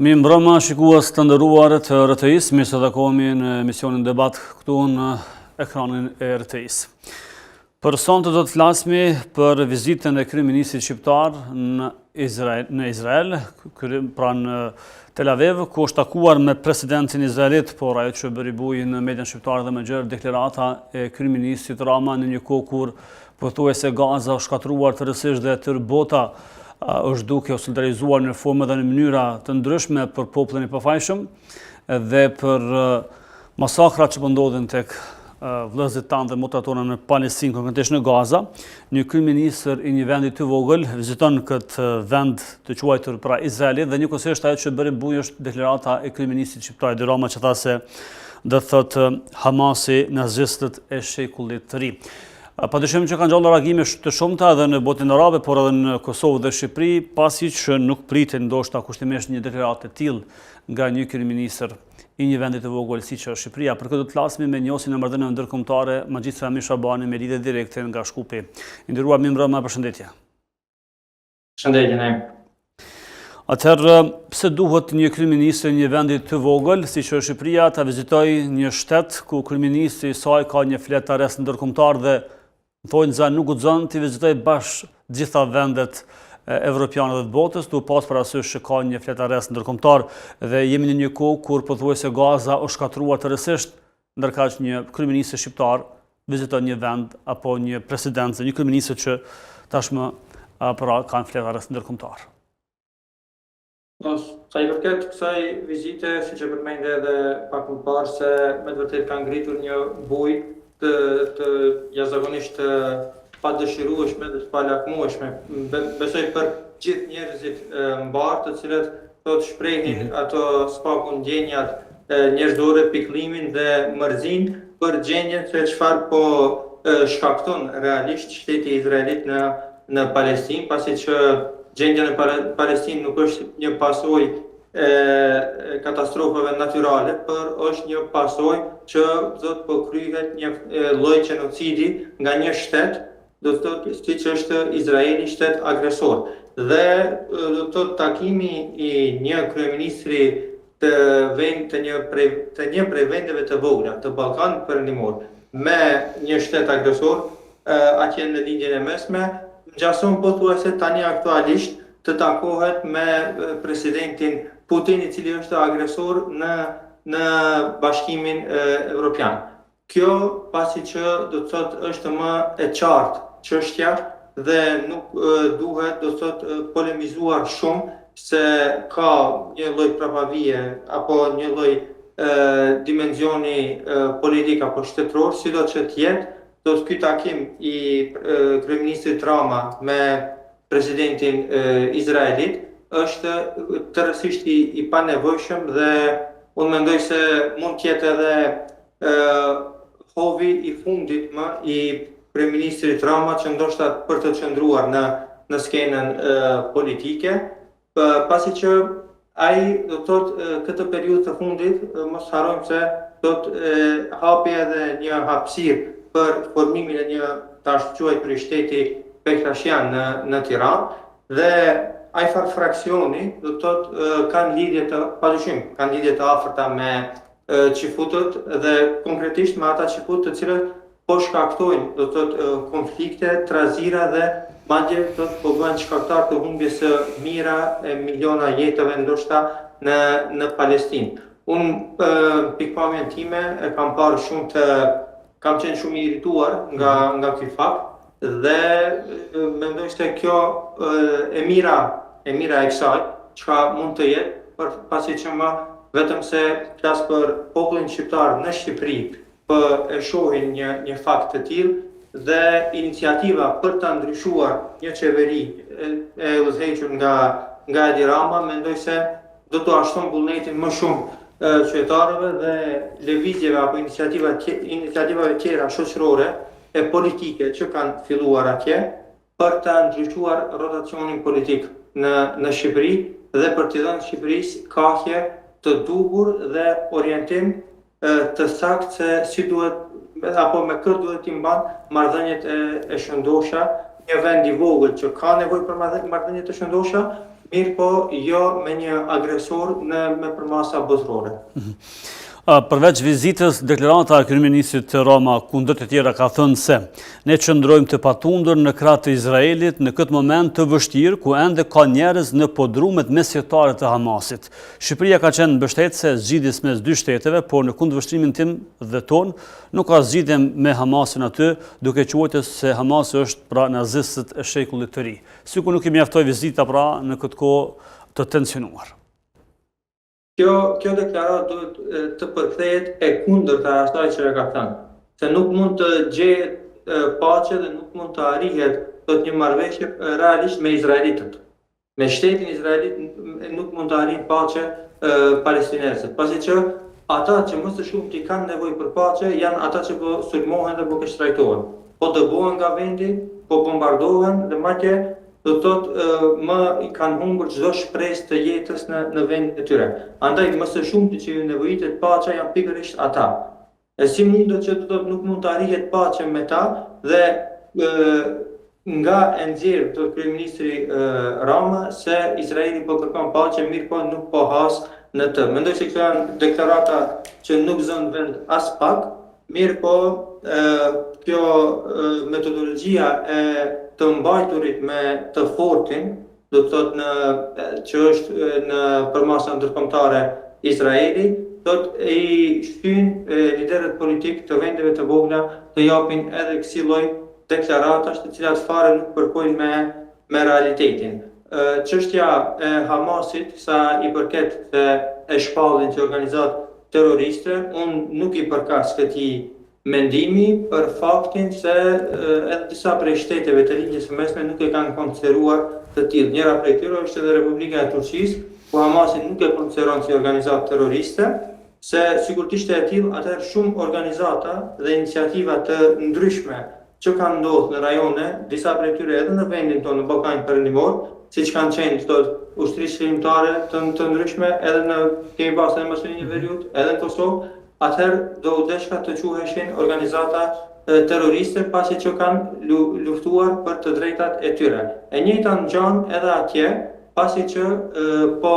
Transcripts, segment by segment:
Mi mbrëma shikues të ndëruar të RTS, mirë se takohemi në emisionin debat këtu në ekranin e RTS. Për sonte do të flasmi për vizitën e kryeministit shqiptar në Izrael, pra në Tel Aviv, ku është takuar me presidentin izraelit, por ajo që bëri buj në median shqiptare dhe më gjerë deklarata e kryeministit Rama në një kohë kur pothuajse Gaza është shkatruar tërësisht dhe tërë bota është duke u solidarizuar në forma dhe në mënyra të ndryshme për popullin e pafajshëm dhe për masakrat që po ndodhin tek vëllezërit tanë dhe motrat tona në Palestinë, konkretisht në Gaza. Një kryeministër i një vendi të vogël viziton këtë vend të quajtur pra Izraelit dhe njëkohësisht ajo që bëri buj është deklarata e kryeministit shqiptar Edi Rama që tha se do thotë Hamasi nazistët e shekullit të ri. Padyshim që kanë gjallë reagime të shumta edhe në botën arabe, por edhe në Kosovë dhe Shqipëri, pasi që nuk pritet ndoshta kushtimisht një deklaratë e tillë nga një kryeministër i një vendi të vogël siç është Shqipëria. Për këtë do të flasim me njohësin e marrëdhënieve ndërkombëtare Magjit Rami Shabani me lidhje direkte nga Shkupi. I nderuar mi mbrëma, përshëndetje. Përshëndetje. Atëherë, pse duhet një kryeministër i një vendi të vogël siç është Shqipëria ta vizitojë një shtet ku kryeministri i saj ka një flet arrest ndërkombëtar dhe thonë za nuk guxon të vizitoj bashkë gjitha vendet evropiane dhe të botës, duke pas parasysh që ka një flet arrest ndërkombëtar dhe jemi në një kohë kur pothuajse Gaza është shkatruar tërësisht, ndërkaq një kryeminist shqiptar viziton një vend apo një presidencë, një kryeminist që tashmë pra kanë flet arrest ndërkombëtar. Sa i përket kësaj vizite, siç e përmendë edhe pak më parë, se me të vërtetë ka ngritur një bujë të jashtëzakonisht pa dëshirueshme dhe të pa lakmueshme. Besoj për gjithë njerëzit mbarë të cilët do të shprehin ato spakun ndjenjat njerëzore, pikëllimin dhe mërzinë për gjendjen se çfarë po shkakton realisht shteti izraelit në Palestinë, pasi që gjendja në Palestinë nuk është një pasojë katastrofave natyrale, por është një pasojë që do të kryhet një lloj gjenocidi nga një shtet, do të thotë siç është Izraeli, shtet agresor. Dhe do të thotë takimi i një kryeministri të një prej vendeve të vogla të Ballkanit Perëndimor me një shtet agresor atje në lindjen e mesme, ngjason pothuajse tani aktualisht të takohet me presidentin Putin, i cili është agresor në Bashkimin Evropian. Kjo pasi që do të thotë është më e qartë çështja dhe nuk duhet do të thotë polemizuar shumë se ka një lloj prapavie apo një lloj dimensioni politik apo shtetëror, sido që të jetë, do të ky takim i kryeministit Rama me presidentin Izraelit është tërësisht i panevojshëm dhe unë mendoj se mund të jetë edhe hovi i fundit më i kryeministrit Rama që ndoshta për të qëndruar në skenën politike, pasi që ai do të thotë këtë periudhë të fundit mos harrojmë se do të hapi edhe një hapësirë për formimin e një tash quajtur shteti Bektashian në Tiranë dhe ai fraksioni do të thotë kanë lidhje të padyshim, kanë lidhje të afërta me qifutët dhe konkretisht me ata qifut të cilët po shkaktojnë do të thotë konflikte, trazira dhe madje do të po bëhen shkaktar të humbjes së mijëra e miliona jetëve ndoshta në Palestinë. Unë pikpamjen time e kam parë kam qenë shumë i irrituar nga ky fakt dhe mendoj se kjo e mira e kësaj çka mund të jetë, pasi që më vetëm se flas për popullin shqiptar në Shqipëri, e shohin një fakt të tillë dhe iniciativa për ta ndryshuar një qeveri e udhëhequr nga Edi Rama, mendoj se do të ashton vullnetin më shumë qytetarëve dhe lëvizjeve apo iniciativave tjera shoqërore e politike që kanë filluar atje për të ndryshuar rotacionin politik në Shqipëri dhe për të dhënë Shqipërisë kahje të duhur dhe orientim të saktë se si duhet apo me këtë duhet t'i mban marrëdhëniet e shëndosha, një vend i vogël që ka nevojë për marrëdhënie të shëndosha, mirë po jo me një agresor me përmasa botërore. Përveç vizitës, deklarata e kryeministrit të Rama kundër të tjera ka thënë se ne qëndrojmë të patundur në krah të Izraelit në këtë moment të vështirë ku ende ka njerëz në podrumet mesjetare të Hamasit. Shqipëria ka qenë mbështetëse zgjidhjes mes dy shteteve, por në kundërvështrimin tim dhe ton nuk ka zgjidhje me Hamasin aty, duke quajtur se Hamasi është pra nazistët e shekullit të ri. Sikur nuk i mjaftoi vizita pra në këtë kohë të tensionuar. Kjo deklarat duhet të përkthehet e kundërta e asaj që e ka thënë. Se nuk mund të gjehet paqe dhe nuk mund të arrihet një marrëveshje realisht me izraelitët. Me shtetin izraelit nuk mund të arrijë paqe palestinezët, pasi që ata që më së shumti kanë nevojë për paqe janë ata që po sulmohen dhe po shtrajtohen. Po dëbohen nga vendi, po bombardohen dhe madje do të thotë më i kanë humbur çdo shpresë të jetës në vendin e tyre. Andaj më së shumti që ju nevojitet paqja janë pikërisht ata. E si mundet që nuk mund të arrihet paqe me ta dhe nga e nxjerr të kryeministri Rama se Izraeli po kërkon paqe, mirë po nuk po has në të. Mendoj se këto janë deklarata që nuk zën vend as pak, mirë po kjo metodologjia e të mbajturit me të fortin, do të thotë që është në përmasa ndërkombëtare Izraeli, do të i shtyn liderët politik të vendeve të vogla të japin edhe kësaj lloj deklaratash të cilat fare nuk përkojnë me realitetin. Çështja e Hamasit sa i përket se e shpallin si organizatë terroriste, unë nuk i përkas këtij mendimi për faktin se edhe disa prej shteteve të Lindjes së Mesme nuk e kanë konsideruar të tillë. Njëra prej tyre është edhe Republika e Turqisë, ku Hamasi nuk e konsideron si organizatë terroriste, se sikur të ishte e tillë, atëherë shumë organizata dhe iniciativa të ndryshme që kanë ndodhur në rajone, disa prej tyre edhe në vendin tonë në Ballkanin Perëndimor, siç kanë qenë këto ushtrisë shërimtare të ndryshme edhe në kemi pasur në Maqedoninë e Veriut, edhe në Kosovë, atëherë do u deshka të quheshin organizata terroriste pasi që kanë luftuar për të drejtat e tyre. E njëjta ngjan edhe atje, pasi që po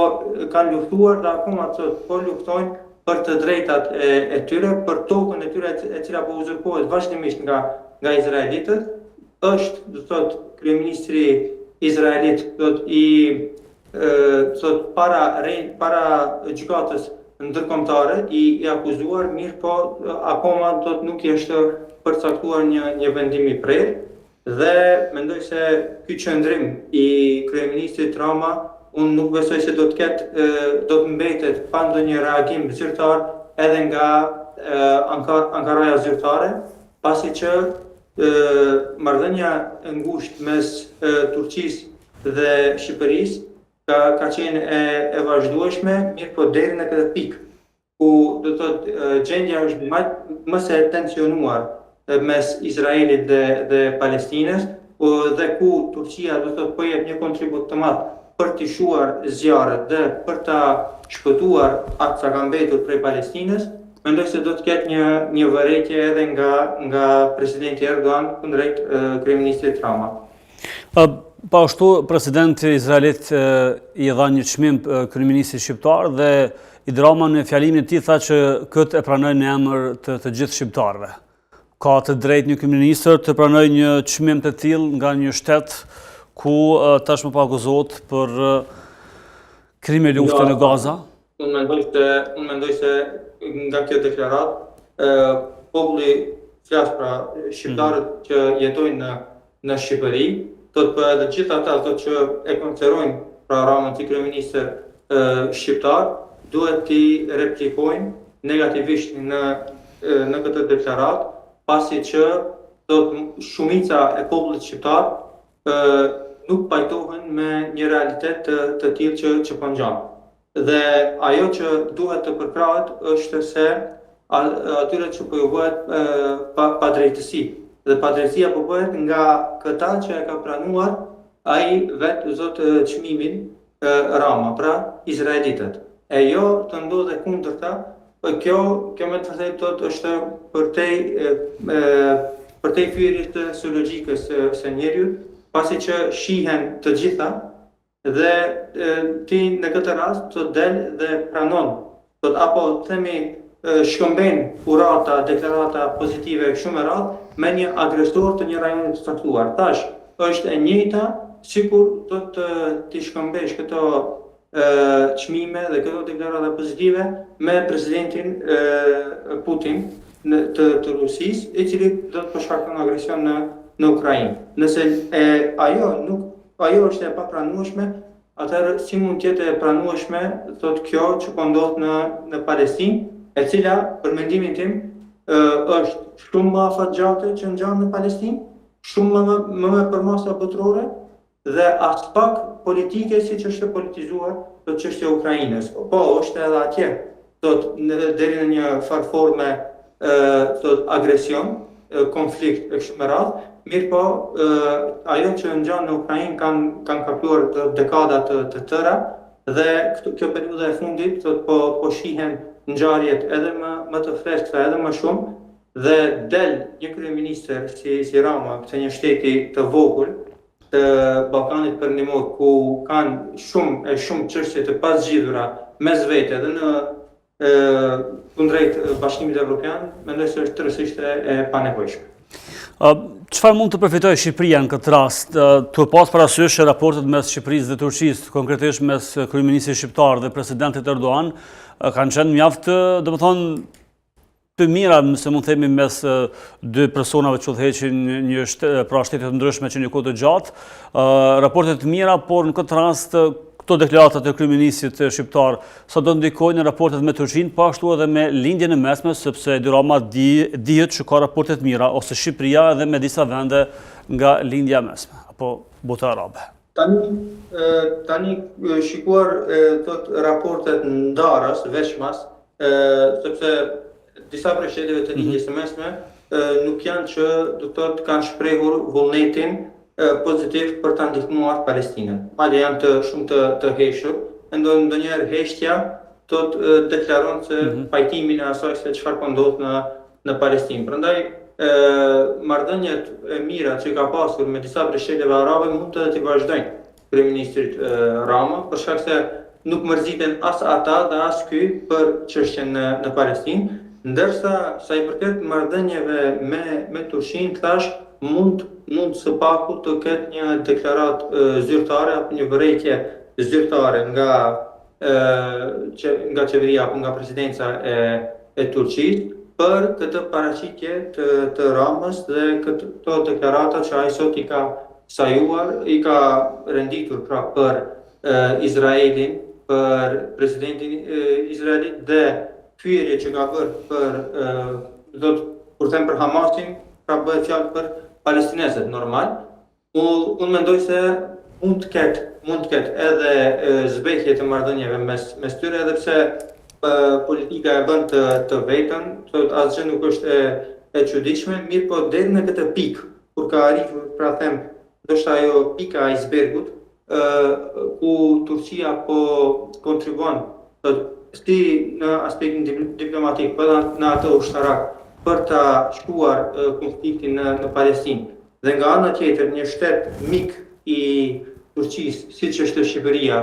kanë luftuar dhe akoma po luftojnë për të drejtat e tyre, për tokën e tyre e cila po uzurpohet vazhdimisht nga izraelitët. Është, do të thotë, kryeministri izraelit para gjykatës ndërkombëtare i akuzuar, mirë po akoma do të nuk i është përcaktuar një vendim i prerë dhe mendoj se ky qëndrim i kryeministrit Rama unë nuk besoj se do të mbetet pa ndonjë reagim zyrtar edhe nga Ankaraja zyrtare, pasi që marrëdhënia e ngushtë mes Turqisë dhe Shqipërisë ka qenë e vazhdueshme, mirë po deri në këtë pikë, ku do të thotë gjendja është më së tensionuar mes Izraelit dhe Palestinës, dhe ku Turqia do të thotë po jep një kontribut të madh për të shuar zjarret dhe për ta shpëtuar atë që ka mbetur prej Palestinës. Mendoj se do të ketë një vërejtje edhe nga presidenti Erdogan kundrejt kryeministrit Rama. Pa ashtu, presidenti Izraelit i dha një çmim kryeministrit shqiptar dhe i Rama në fjalimin e tij tha që këtë e pranoi në emër të gjithë shqiptarëve. Ka të drejtë një kryeminist të pranojë një çmim të tillë nga një shtet ku tashmë po akuzohet për krime lufte në Gaza? Unë mendoj se nga kjo deklaratë populli flas pra shqiptarët që jetojnë në Shqipëri, thotë për edhe gjithë ata që e konsiderojnë pra Ramën si kryeministër shqiptar, duhet t'i replikojnë negativisht në këtë deklaratë, pasi që shumica e popullit shqiptar nuk pajtohen me një realitet të tillë që po ngjan. Dhe ajo që duhet të përkrahet është se atyre që po ju bëhet padrejtësi. Dhe padrejtësia po bëhet nga këta që e ka pranuar ai vetë zot çmimin Rama, pra izraelitët. E jo të ndodhe kundërta, kjo me të vërtetë është përtej fyerjes së logjikës së njeriut, pasi që shihen të gjitha dhe ti në këtë rast të del dhe pranon, apo themi shkëmben urata, deklarata pozitive shumë e radhë me një agresor të një rajoni të caktuar. Tash është e njëjta sikur do të shkëmbesh këto çmime dhe këto deklarata pozitive me presidentin Putin të Rusisë, i cili do të përshkakton agresion në Ukrainë. Nëse ajo është e papranueshme, atëherë si mund të jetë e pranueshme kjo që po ndodh në Palestinë, e cila për mendimin tim është shumë më afatgjate që ngjan në Palestinë, shumë më me përmasa botërore dhe as pak politike siç është politizuar çështja e Ukrainës. Po, është edhe atje deri në një farë forme agresion, konflikt e kështu me radhë, mirë po ajo që ngjan në Ukrainë kanë kaluar dekada të tëra dhe kjo periudhë e fundit po shihen ngjarjet edhe më të freskëta edhe më shumë dhe del një kryeministër si Rama, se një shteti të vogël të Ballkanit Perëndimor ku kanë shumë çështje të pazgjidhura mes vete dhe në kundrejt Bashkimit Evropian, mendoj se është tërësisht e panevojshme. Çfarë mund të përfitojë Shqipëria në këtë rast, të pas parasysh raportet mes Shqipërisë dhe Turqisë, konkretisht mes kryeministrit shqiptar dhe presidentit Erdogan, kanë qenë mjaft, domethënë, të mira, nëse mund themi, mes dy personave që udhëheqin pra shtete të ndryshme që një kohë të gjatë, raportet të mira, por në këtë rast këto deklaratat e kryeministrit shqiptar sa do ndikojnë në raportet me Turqinë, po ashtu edhe me lindjen e mesme, sepse Edi Rama dihet që ka raporte të mira, ose Shqipëria edhe me disa vende nga lindja mesme, apo bota arabe. Tani shikuar raportet ndarës, veçmas, sepse disa prej shteteve të lindjes së mesme nuk janë që do të thotë kanë shprehur vullnetin pozitiv për ta ndihmuar Palestinën. Madje janë shumë të heshtur, ndonjëherë heshtja deklaron se pajtimin e asaj se çfarë po ndodh në Palestinë. Prandaj marrëdhëniet e mira që ka pasur me disa prej shteteve arabe mund të vazhdojnë kryeministrit Rama, për shkak se nuk mërziten as ata dhe as ky për çështjen në Palestinë. Ndërsa sa i përket marrëdhënieve me Turqinë, thash mund së paku të ketë një deklaratë zyrtare apo një vërejtje zyrtare nga qeveria apo nga presidenca e Turqisë për këtë paraqitje të Ramës dhe këto deklarata që ai sot i ka sajuar, i ka renditur pra për Izraelin, për presidentin Izraelit dhe pyetje që ka bërë për Hamasin, pra bëhet fjalë për palestinezët normal. Unë mendoj se mund të ketë edhe zbehje të marrëdhënieve mes tyre, edhe pse politika e bën të vetën, asgjë nuk është e çuditshme, mirë po deri në këtë pikë, kur ka arritur, pra them, ndoshta ajo pika e icebergut, ku Turqia po kontribuon si në aspektin diplomatik, po në atë ushtarak, për ta shkuar konfliktin në Palestinë. Dhe nga ana tjetër, një shtet mik i Turqisë, siç është Shqipëria,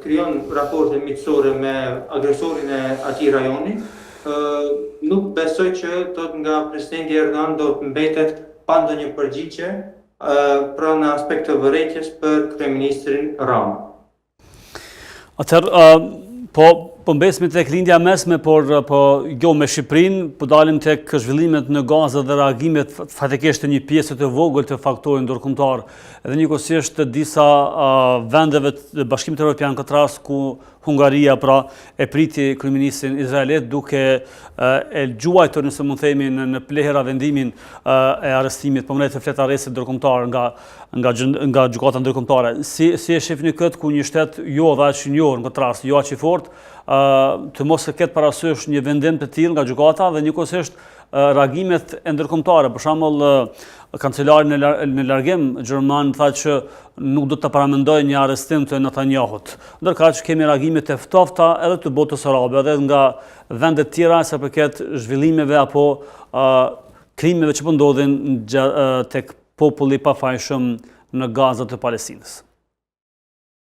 krijon raporte miqësore me agresorin e atij rajoni, nuk besoj që nga presidenti Erdogan do të mbetet pa ndonjë përgjigje pra në aspekt të vërejtjes për kryeministrin Rama. Atëherë, po mbesmi tek lindja mesme, por jo me Shqipërinë, po dalim tek zhvillimet në Gazë dhe reagimet fatikisht të një pjesë të vogël të faktorit ndërkombëtar, edhe njëkohësisht të disa vendeve të Bashkimit Evropian, këtë rast ku Hungaria pra e priti kryeministrin izraelit duke e gjuajtur, nëse mund themi, në plehera vendimin e arrestimit përmbajtjes së fletarësit ndërkombëtar nga gjykata ndërkombëtare. Si e shihni këtë ku një shtet jo dhe aq i njohur në këtë rast, jo aq i fortë, të mos e ketë parasysh një vendim të tillë nga gjykata dhe njëkohësisht reagimet e ndërkombëtare. Për shembull, kancelari në largim gjerman tha që nuk do të paramendojë një arrestim të Netanyahut. Ndërkaq kemi reagime të ftofta edhe të botës arabe, edhe nga vende të tjera sa përket zhvillimeve apo krimeve që po ndodhin tek populli i pafajshëm në Gazë të Palestinës.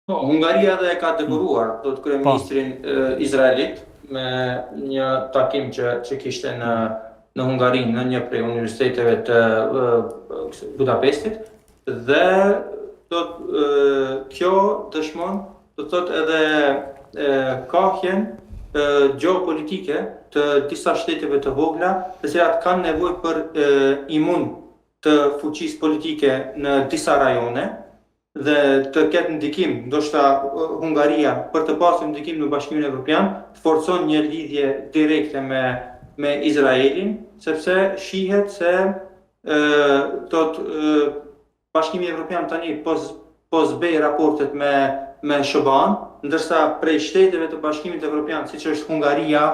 Po, Hungaria edhe e ka dekoruar do të kryeministrin izraelit me një takim që kishte në Hungarinë në një prej universiteteve të Budapestit dhe kjo dëshmon do të thotë edhe kahjen gjeopolitike të disa shteteve të vogla, të cilat kanë nevojë për imun të fuqisë politike në disa rajone dhe të ketë ndikim, ndoshta Hungaria për të pasur ndikim në Bashkimin Evropian, të forcon një lidhje direkte me Izraelin, sepse shihet se Bashkimi Evropian tani po zbej raportet me SBA-n, ndërsa prej shteteve të Bashkimit Evropian, siç është Hungaria,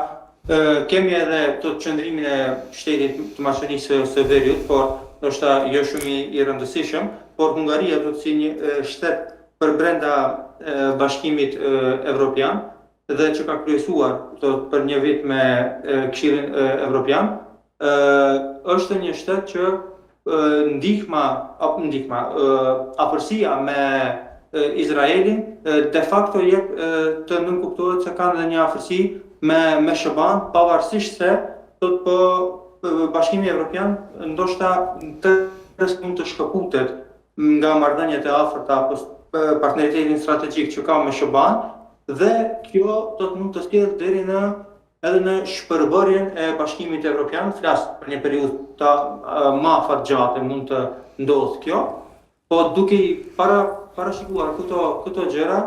kemi edhe qëndrimin e shtetit të Maqedonisë së Veriut, por ndoshta jo shumë i rëndësishëm, por Hungaria do të si një shtet për brenda Bashkimit Evropian dhe që ka kryesuar për një vit me Këshillin Evropian, është një shtet që afërsia me Izraelin de facto jep të nënkuptohet se kanë edhe një afërsi me SBA-n, pavarësisht se Bashkimi Evropian ndoshta mund të shkëputet nga marrëdhëniet e afërta apo partneritetin strategjik që ka me SBA-n dhe kjo mund të sjellë deri edhe në shpërbërjen e Bashkimit Evropian, flas për një periudhë më afatgjate mund të ndodhë kjo, po duke i parashikuar këto gjëra,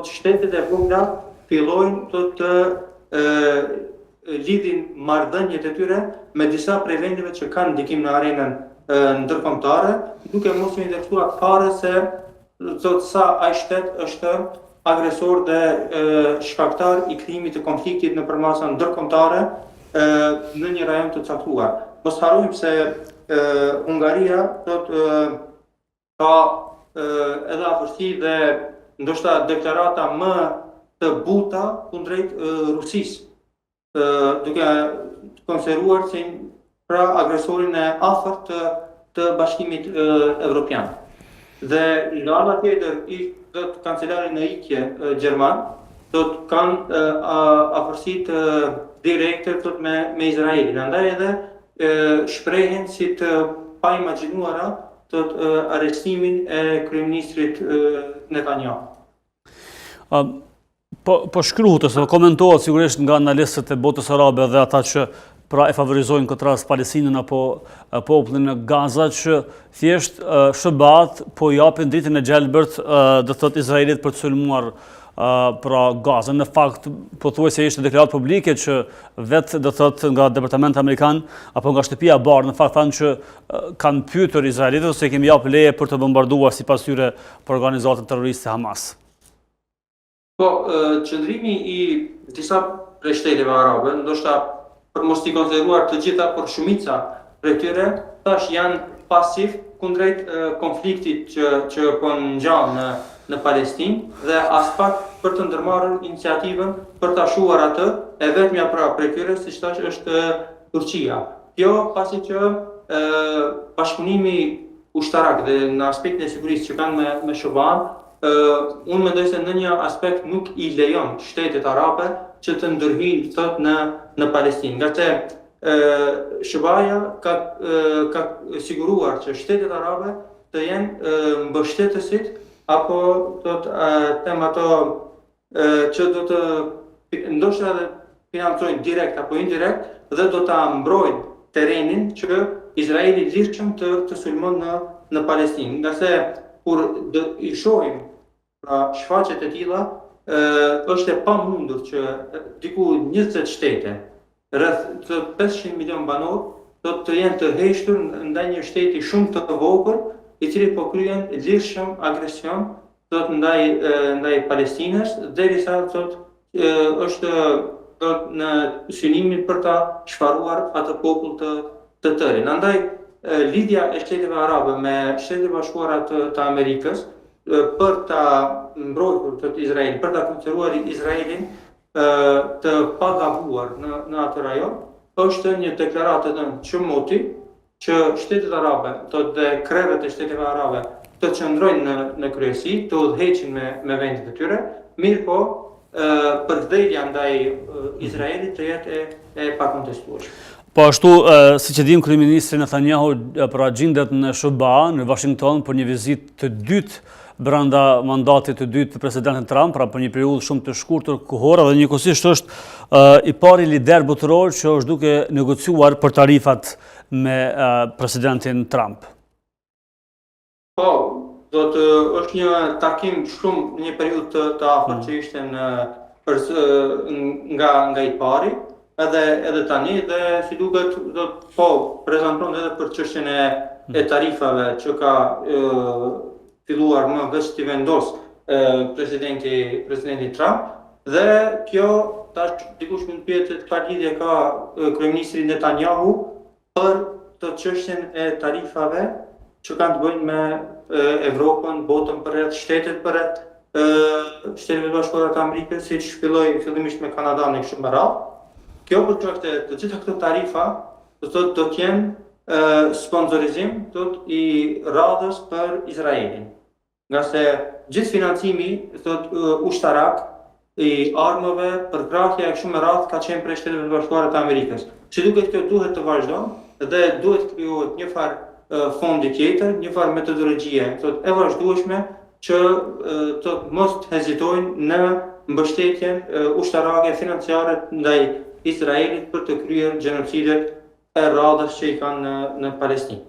shtetet e vogla fillojnë të lidhin marrëdhëniet e tyre me disa prej vendeve që kanë ndikim në arenën ndërkombëtare, duke mos u indeksuar fare se sa ai shtet është agresor dhe shkaktar i krijimit të konfliktit nëpër masa ndërkombëtare në një rajon të caktuar. Mos harrojmë se Hungaria ka edhe afërsi dhe ndoshta deklarata më të buta kundrejt Rusisë, duke konsideruar si agresorin e afërt të Bashkimit Evropian. Dhe nga ana tjetër, kancelarin në ikje gjerman kanë afërsi të direkte me Izraelin. Andaj edhe shprehen si të paimagjinuara arrestimin e kryeministrit Netanyahu. Po shkruhet ose komentohet sigurisht nga analistët e botës arabe dhe ata që e favorizojnë këtë rast Palestinën apo popullin e Gaza që thjesht SBA-t po japin dritën e gjelbërt do të thotë Izraelit për të sulmuar Gaza. Në fakt pothuajse ishte deklaratë publike që vetë do të thotë nga Departamenti Amerikan apo nga Shtëpia e Bardhë në fakt thanë që kanë pyetur Izraelitët ose kemi japë leje për të bombarduar sipas tyre për organizatën terroriste Hamas. Po, qëndrimi i disa prej shteteve arabe, ndoshta për mos t'i konsideruar të gjitha, por shumica prej tyre, tash janë pasiv kundrejt konfliktit që po ngjan në Palestinë dhe as pak për të ndërmarrur iniciativën për ta shuar atë, e vetmja prej tyre, siç thash, është Turqia. Kjo pasi që bashkëpunimi ushtarak dhe në aspektin e sigurisë që kanë me SBA-n, unë mendoj se në një aspekt nuk i lejon shtetet arabe që të ndërhyjnë në Palestinë. Nga që SBA-ja ka siguruar që shtetet arabe të jenë mbështetësit apo ato që do të ndoshta edhe financojnë direkt apo indirekt dhe do ta mbrojnë terrenin që Izraeli lirshëm të sulmon në Palestinë. Nga se kur i shohim shfaqjet e tilla, është e pamundur që diku 20 shtete, rreth 500 milion banor, do të jenë të heshtur ndaj një shteti shumë të vogël, i cili po kryen lirshëm agresion ndaj Palestinës, derisa është në synimin për ta shparuar atë popull të tërin. Andaj lidhja e shteteve arabe me Shtetet e Bashkuara të Amerikës për ta mbrojtur Izraelin, për ta konsideruar Izraelin të pagabuar në atë rajon, është një deklaratë që moti që Shtetet Arabe dhe krerët e Shteteve Arabe të qëndrojnë në kryesi, të udhëheqin me vendet e tyre, mirë po përvdhelja ndaj Izraelit të jetë e pakontestueshme. Po ashtu, siç e dim, kryeministri Netanyahu pra gjendet në SBA, në Washington, për një vizitë të dytë brenda mandatit të dytë të presidentit Trump, pra për një periudhë shumë të shkurtër kohore, dhe njëkohësisht është i pari lider botëror që është duke negociuar për tarifat me presidentin Trump. Po, është një takim shumë një periudhë të afërt që ishte nga i pari, edhe tani, dhe si duket prezanton edhe për çështjen e tarifave që ka filluar më veç të vendos presidenti Trump, dhe kjo tash dikush mund të pyet çfarë lidhje ka kryeministri Netanyahu për të çështjen e tarifave që kanë të bëjnë me Evropën, botën përreth, shtetet përreth Shtetet Bashkuara të Amerikës, siç filloi fillimisht me Kanada'n e kështu me radhë. Kjo për çështje të gjitha këto tarifa do të jenë sponsorizim i radhës për Izraelin. Nga se gjithë financimi ushtarak i armëve, përkrahja e kështu me radhë ka qenë prej Shtetet Bashkuara të Amerikës. Si duket kjo duhet të vazhdojë dhe duhet krijohet një farë fondi tjetër, një farë metodologjie e vazhdueshme që të mos hezitojnë në mbështetjen ushtarake financiare ndaj Izraelit për të kryer gjenocidet e radhës që i kanë në Palestinë.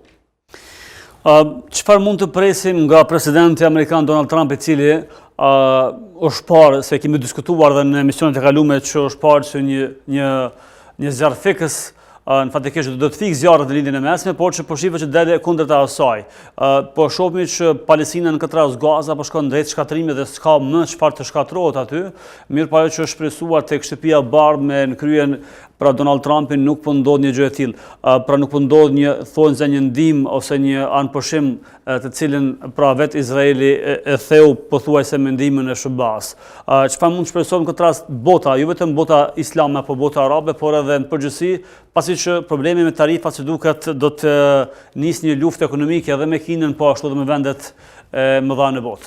Çfarë mund të presim nga presidenti amerikan Donald Trump, i cili është parë, se kemi diskutuar dhe në emisionet e kaluara, që është parë që një zjarr fikës, në fatikisht do të fikë zjarret në lindjen e mesme, por që po shihet që dele kundërta asaj. Po shohim që Palestina në këtë rast Gaza po shkon drejt shkatrimit dhe s'ka më çfarë të shkatrohet aty. Mirë, po ajo që është shpresuar tek shtëpia e bardhë me në kryen pra Donald Trumpin nuk po ndodh një gjë e tillë. Pra nuk po ndodh një thonjse një ndihmë ose një anpushim të cilën pra vetë Izraeli e theu pothuajse me ndihmën e SBA-s. Çfarë mund të shpresojmë këtë rast bota, jo vetëm bota islame apo bota arabe, por edhe në përgjithësi, pasi që problemi me tarifat si duket do të nisë një luftë ekonomike edhe me Kinën, po ashtu edhe me vendet më dha në botë.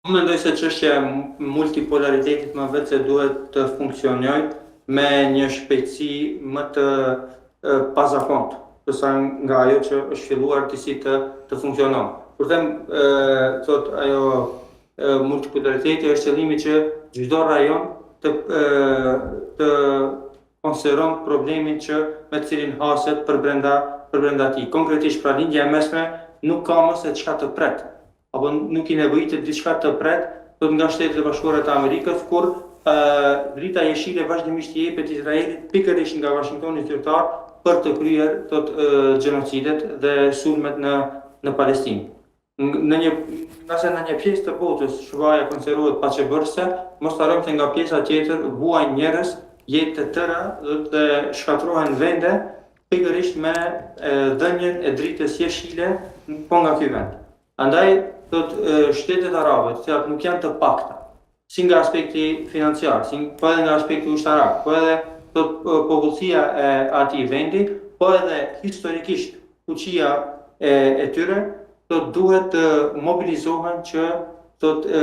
Unë mendoj se çështja e multipolaritetit më vetë se duhet të funksionojë me një shpejtësi më të pazakontë, përsa nga ajo që është filluar disi të funksionon. Kur them ajo multipolaritetit është qëllimi që çdo rajon të konsideron problemin me të cilin haset për brenda tij. Konkretisht pra lindja e mesme nuk ka më se çka të pret, apo nuk i nevojitet diçka të pret nga Shtetet e Bashkuara të Amerikës, kur drita jeshile vazhdimisht i jepet Izraelit pikërisht nga Washingtoni zyrtar për të kryer gjenocidet dhe sulmet në Palestinë. Nëse në një pjesë të botës SBA konsiderohet paqebërse, mos harrojmë se nga pjesa tjetër vuajnë njerëz, jetë të tëra dhe shkatrohen vende pikërisht me dhënien e dritës jeshile po nga ky vend. Andaj shtetet arabe, të cilat nuk janë të pakta, si nga aspekti financiar, po edhe nga aspekti ushtarak, po edhe popullsia e atij vendi, po edhe historikisht fuqia e tyre, duhet të mobilizohen që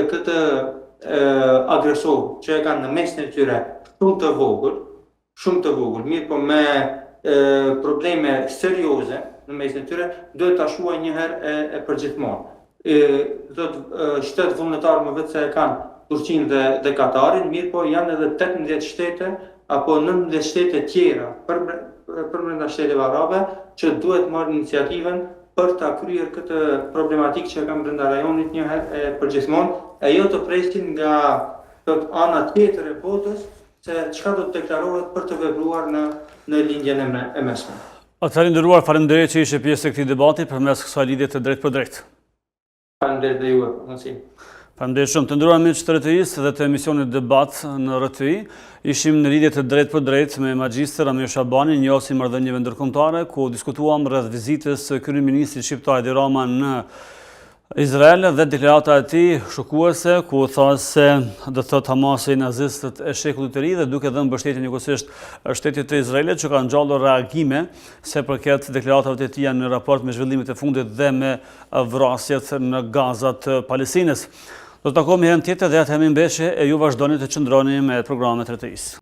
këtë agresor që e kanë në mesin e tyre shumë të vogël, mirë po me probleme serioze në mesin e tyre, duhet ta shuajë një herë e përgjithmonë. Shtetet vullnetar më vetë se e kanë Turqinë dhe Katarin, mirë po janë edhe 18 shtete apo 19 shtete tjera përbrenda Shteteve Arabe që duhet marrë iniciativën për ta kryer këtë problematikë që kanë brenda rajonit një herë e përgjithmonë, e jo të presin nga ana tjetër e botës se çka do të deklarohet për të vepruar në lindjen e mesme. Atëherë nderuar, faleminderit që ishe pjesë e këtij debati përmes kësaj lidhje të drejtë për drejtë. Faleminderit dhe juve, mësim. Faleminderit shumë. Të nderuar miq të RTI-s dhe të emisionit debat në RTI, ishim në lidhje të drejtë për drejtë me Magjistër Amir Shabanin, njohës i marrëdhënieve ndërkombëtare, ku diskutuam rreth vizitës së kryeministrit shqiptar Edi Rama në Izrael dhe deklarata e tij shokuese ku tha se do thot Hamasi nazistët e shekullit të ri dhe duke dhënë mbështetje njëkohësisht shtetit të Izraelit që ka ngjallur reagime se përket deklaratave të tij në raport me zhvillimet e fundit dhe me vrasjet në Gaza të Palestinës. Do të takohemi herën tjetër dhe atë hemi mbeshje e ju vazhdoni të qëndroni me programet RTI-s.